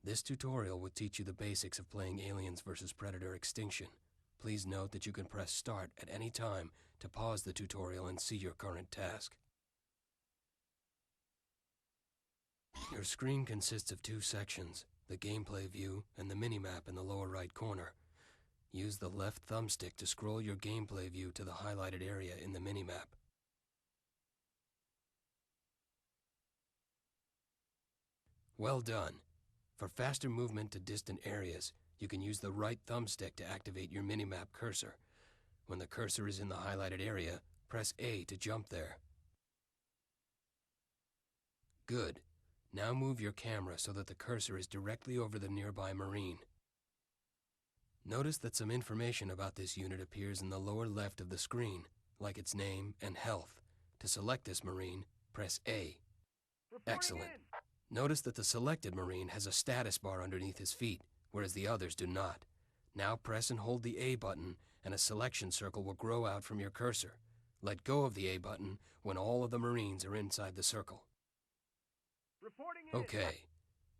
This tutorial will teach you the basics of playing Aliens vs. Predator Extinction. Please note that you can press Start at any time to pause the tutorial and see your current task. Your screen consists of two sections, the gameplay view and the minimap in the lower right corner. Use the left thumbstick to scroll your gameplay view to the highlighted area in the minimap. Well done! For faster movement to distant areas, you can use the right thumbstick to activate your minimap cursor. When the cursor is in the highlighted area, press A to jump there. Good. Now move your camera so that the cursor is directly over the nearby Marine. Notice that some information about this unit appears in the lower left of the screen, like its name and health. To select this Marine, press A. Excellent. Notice that the selected Marine has a status bar underneath his feet, whereas the others do not. Now press and hold the A button, and a selection circle will grow out from your cursor. Let go of the A button when all of the Marines are inside the circle. Okay,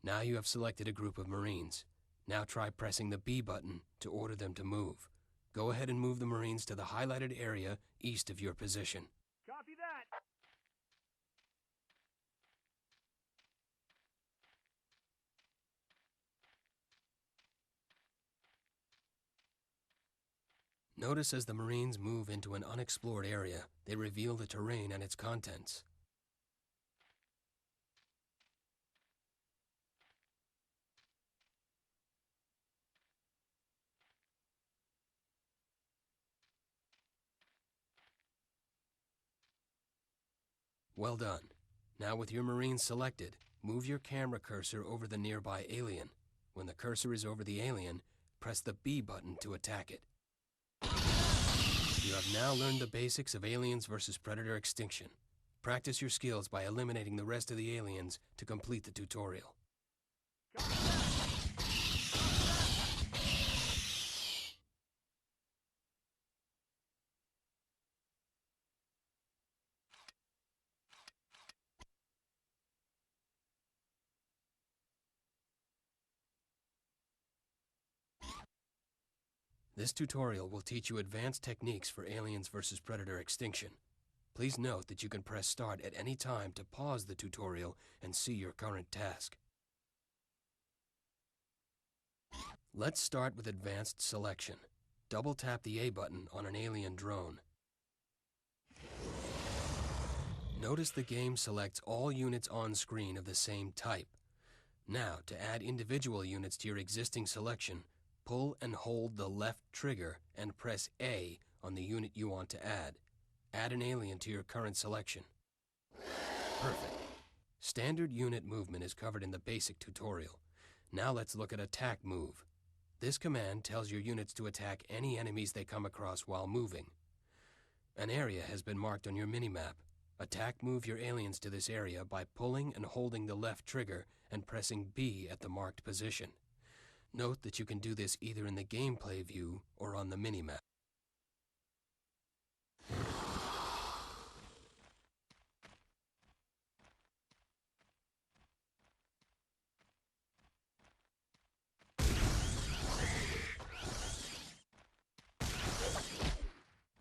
now you have selected a group of Marines. Now try pressing the B button to order them to move. Go ahead and move the Marines to the highlighted area east of your position. Copy that. Notice as the Marines move into an unexplored area, they reveal the terrain and its contents. Well done. Now with your Marines selected, move your camera cursor over the nearby alien. When the cursor is over the alien, press the B button to attack it. You have now learned the basics of Aliens vs. Predator Extinction. Practice your skills by eliminating the rest of the aliens to complete the tutorial. This tutorial will teach you advanced techniques for Aliens vs. Predator Extinction. Please note that you can press Start at any time to pause the tutorial and see your current task. Let's start with Advanced Selection. Double tap the A button on an alien drone. Notice the game selects all units on screen of the same type. Now, to add individual units to your existing selection, pull and hold the left trigger and press A on the unit you want to add. Add an alien to your current selection. Perfect. Standard unit movement is covered in the basic tutorial. Now let's look at Attack Move. This command tells your units to attack any enemies they come across while moving. An area has been marked on your minimap. Attack Move your aliens to this area by pulling and holding the left trigger and pressing B at the marked position. Note that you can do this either in the gameplay view or on the minimap.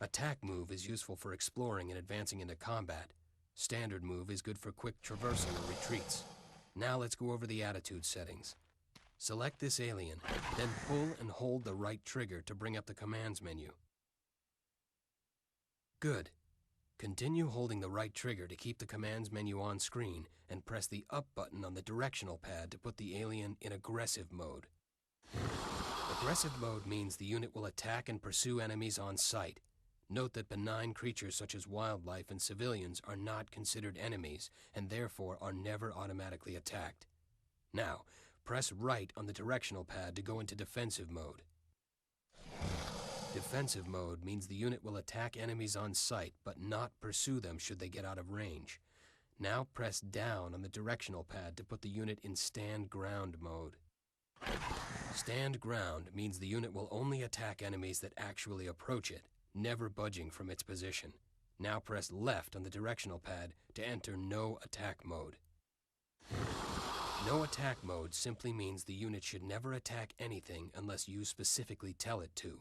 Attack Move is useful for exploring and advancing into combat. Standard Move is good for quick traversal or retreats. Now let's go over the attitude settings. Select this alien, then pull and hold the right trigger to bring up the commands menu. Good. Continue holding the right trigger to keep the commands menu on screen and press the up button on the directional pad to put the alien in aggressive mode. Aggressive mode means the unit will attack and pursue enemies on sight. Note that benign creatures such as wildlife and civilians are not considered enemies and therefore are never automatically attacked. Now, press right on the directional pad to go into defensive mode. Defensive mode means the unit will attack enemies on sight but not pursue them should they get out of range. Now press down on the directional pad to put the unit in stand ground mode. Stand ground means the unit will only attack enemies that actually approach it, never budging from its position. Now press left on the directional pad to enter no attack mode. No attack mode simply means the unit should never attack anything unless you specifically tell it to.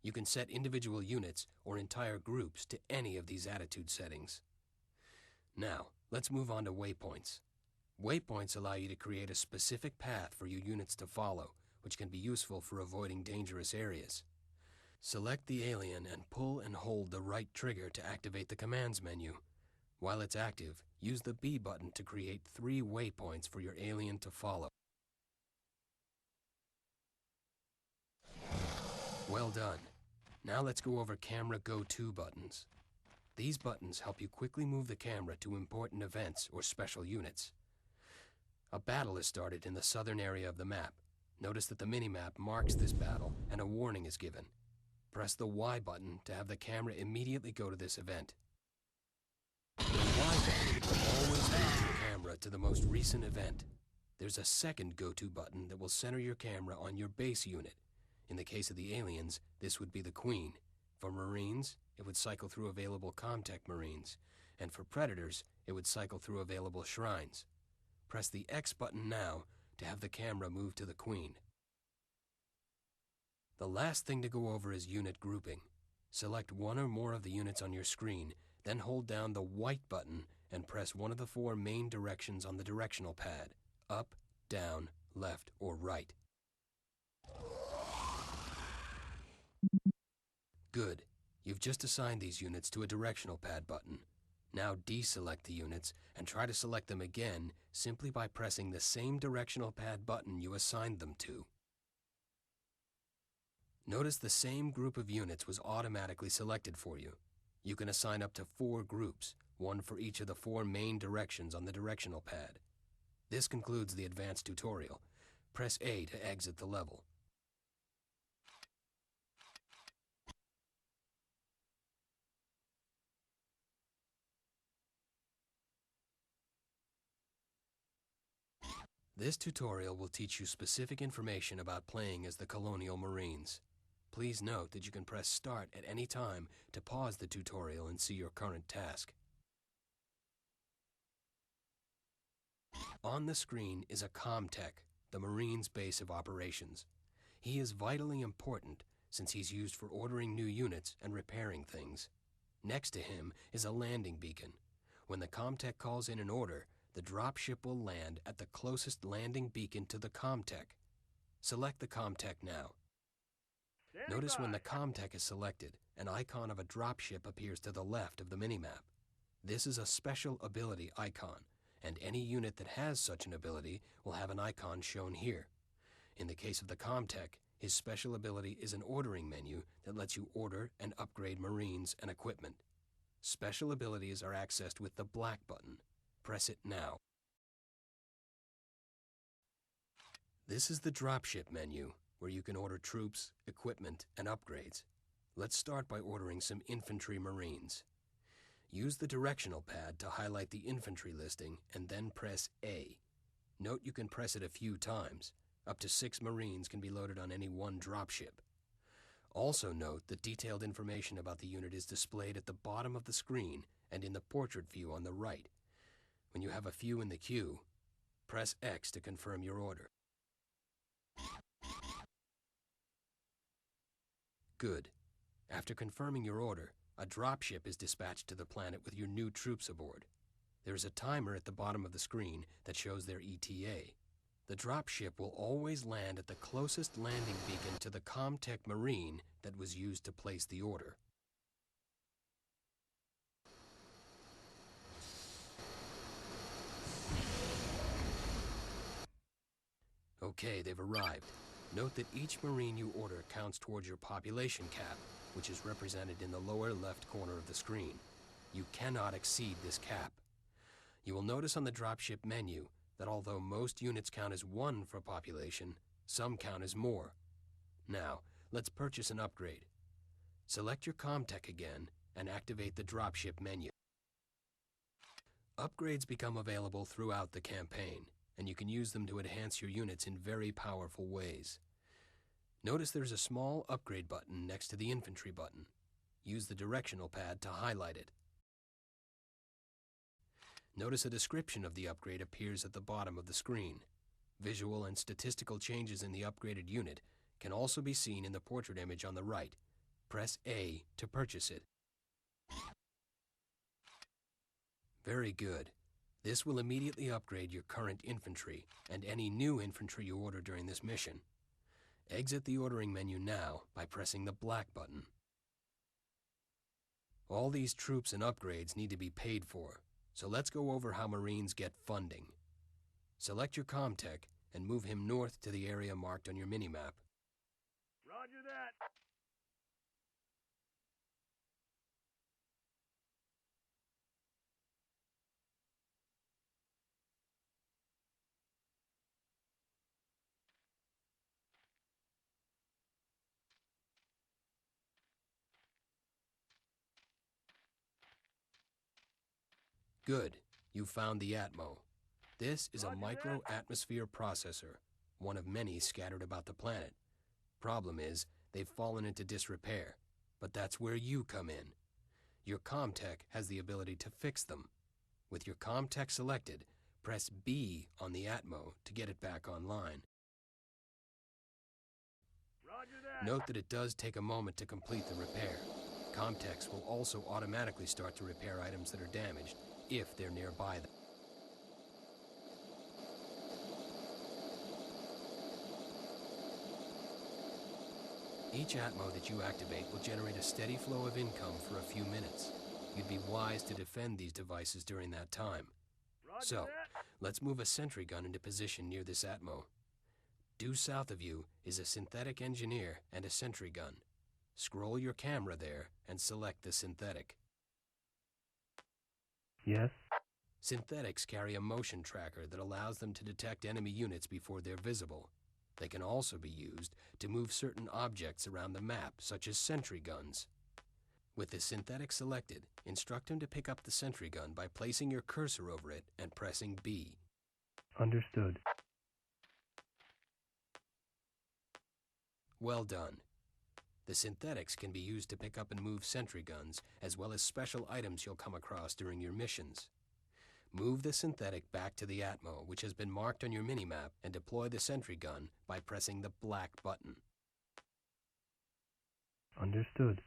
You can set individual units or entire groups to any of these attitude settings. Now, let's move on to waypoints. Waypoints allow you to create a specific path for your units to follow, which can be useful for avoiding dangerous areas. Select the alien and pull and hold the right trigger to activate the commands menu. While it's active, use the B button to create 3 waypoints for your alien to follow. Well done. Now let's go over camera go-to buttons. These buttons help you quickly move the camera to important events or special units. A battle is started in the southern area of the map. Notice that the minimap marks this battle and a warning is given. Press the Y button to have the camera immediately go to this event. The Y button will always lead your camera to the most recent event. There's a second go-to button that will center your camera on your base unit. In the case of the aliens, this would be the Queen. For Marines, it would cycle through available Comtech Marines. And for Predators, it would cycle through available Shrines. Press the X button now to have the camera move to the Queen. The last thing to go over is unit grouping. Select one or more of the units on your screen, then hold down the white button and press one of the 4 main directions on the directional pad: up, down, left, or right. Good. You've just assigned these units to a directional pad button. Now deselect the units and try to select them again simply by pressing the same directional pad button you assigned them to. Notice the same group of units was automatically selected for you. You can assign up to 4 groups, one for each of the 4 main directions on the directional pad. This concludes the advanced tutorial. Press A to exit the level. This tutorial will teach you specific information about playing as the Colonial Marines. Please note that you can press Start at any time to pause the tutorial and see your current task. On the screen is a Comtech, the Marines' base of operations. He is vitally important since he's used for ordering new units and repairing things. Next to him is a landing beacon. When the Comtech calls in an order, the dropship will land at the closest landing beacon to the Comtech. Select the Comtech now. Notice when the Comtech is selected, an icon of a dropship appears to the left of the minimap. This is a special ability icon, and any unit that has such an ability will have an icon shown here. In the case of the Comtech, his special ability is an ordering menu that lets you order and upgrade Marines and equipment. Special abilities are accessed with the black button. Press it now. This is the dropship menu, where you can order troops, equipment, and upgrades. Let's start by ordering some infantry Marines. Use the directional pad to highlight the infantry listing and then press A. Note you can press it a few times. Up to 6 Marines can be loaded on any one dropship. Also note that detailed information about the unit is displayed at the bottom of the screen and in the portrait view on the right. When you have a few in the queue, press X to confirm your order. Good. After confirming your order, a dropship is dispatched to the planet with your new troops aboard. There is a timer at the bottom of the screen that shows their ETA. The dropship will always land at the closest landing beacon to the Comtech Marine that was used to place the order. Okay, they've arrived. Note that each Marine you order counts towards your population cap, which is represented in the lower left corner of the screen. You cannot exceed this cap. You will notice on the dropship menu that although most units count as 1 for population, some count as more. Now, let's purchase an upgrade. Select your Comtech again and activate the dropship menu. Upgrades become available throughout the campaign, and you can use them to enhance your units in very powerful ways. Notice there's a small upgrade button next to the infantry button. Use the directional pad to highlight it. Notice a description of the upgrade appears at the bottom of the screen. Visual and statistical changes in the upgraded unit can also be seen in the portrait image on the right. Press A to purchase it. Very good. This will immediately upgrade your current infantry and any new infantry you order during this mission. Exit the ordering menu now by pressing the black button. All these troops and upgrades need to be paid for, so let's go over how Marines get funding. Select your ComTech and move him north to the area marked on your minimap. Roger that. Good, you found the Atmo. This is a Roger micro-atmosphere processor, one of many scattered about the planet. Problem is, they've fallen into disrepair, but that's where you come in. Your ComTech has the ability to fix them. With your ComTech selected, press B on the Atmo to get it back online. Roger that. Note that it does take a moment to complete the repair. ComTechs will also automatically start to repair items that are damaged, if they're nearby them. Each Atmo that you activate will generate a steady flow of income for a few minutes. You'd be wise to defend these devices during that time. Roger So, that. let's move a sentry gun into position near this Atmo. Due south of you is a synthetic engineer and a sentry gun. Scroll your camera there and select the synthetic. Yes. Synthetics carry a motion tracker that allows them to detect enemy units before they're visible. They can also be used to move certain objects around the map, such as sentry guns. With the synthetic selected, instruct him to pick up the sentry gun by placing your cursor over it and pressing B. Understood. Well done. The synthetics can be used to pick up and move sentry guns, as well as special items you'll come across during your missions. Move the synthetic back to the Atmo, which has been marked on your minimap, and deploy the sentry gun by pressing the black button. Understood.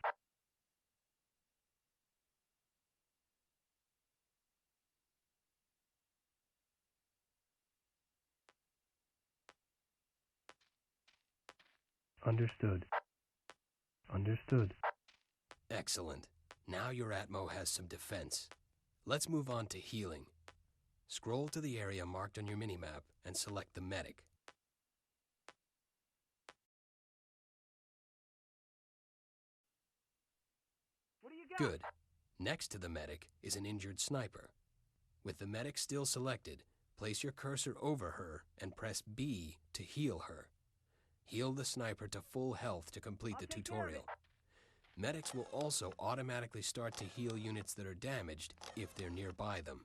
Understood. Understood. Excellent. Now your Atmo has some defense. Let's move on to healing. Scroll to the area marked on your minimap and select the medic. What do you got? Good. Next to the medic is an injured sniper. With the medic still selected, place your cursor over her and press B to heal her. Heal the sniper to full health to complete I'll the take care of tutorial. Medics will also automatically start to heal units that are damaged if they're nearby them.